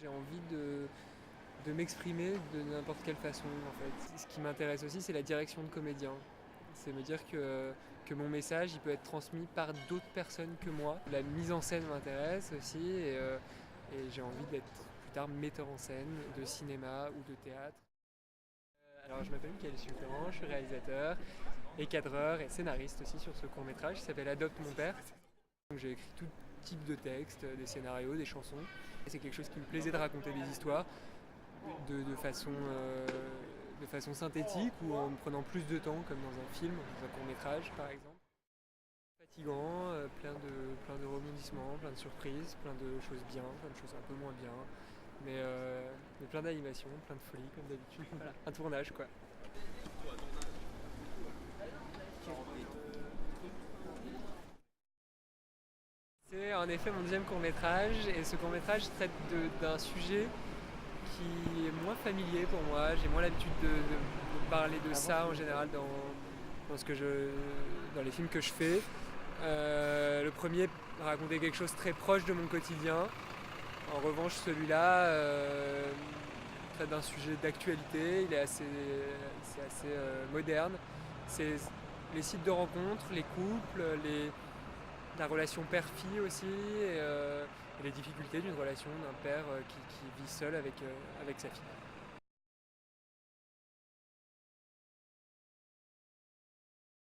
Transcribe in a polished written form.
J'ai envie de m'exprimer de n'importe quelle façon en fait. Ce qui m'intéresse aussi, c'est la direction de comédien. C'est me dire que mon message il peut être transmis par d'autres personnes que moi. La mise en scène m'intéresse aussi et j'ai envie d'être plus tard metteur en scène de cinéma ou de théâtre. Alors je m'appelle Michael Supplément, je suis réalisateur et cadreur et scénariste aussi sur ce court métrage qui s'appelle Adopte mon père. Donc, j'ai écrit tout type de textes, des scénarios, des chansons. Et c'est quelque chose qui me plaisait de raconter des histoires de façon synthétique ou en me prenant plus de temps comme dans un film, dans un court métrage par exemple. Fatigant, plein de rebondissements, plein de surprises, plein de choses bien, plein de choses un peu moins bien. Mais plein d'animation, plein de folie comme d'habitude. Voilà, un tournage quoi. C'est en effet mon deuxième court métrage et ce court métrage traite d'un sujet qui est moins familier pour moi. J'ai moins l'habitude de parler de ça en général dans les films que je fais. Le premier racontait quelque chose très proche de mon quotidien. En revanche, celui-là traite d'un sujet d'actualité. C'est assez moderne. C'est les sites de rencontres, les couples, la relation père-fille aussi, et les difficultés d'une relation d'un père qui vit seul avec sa fille.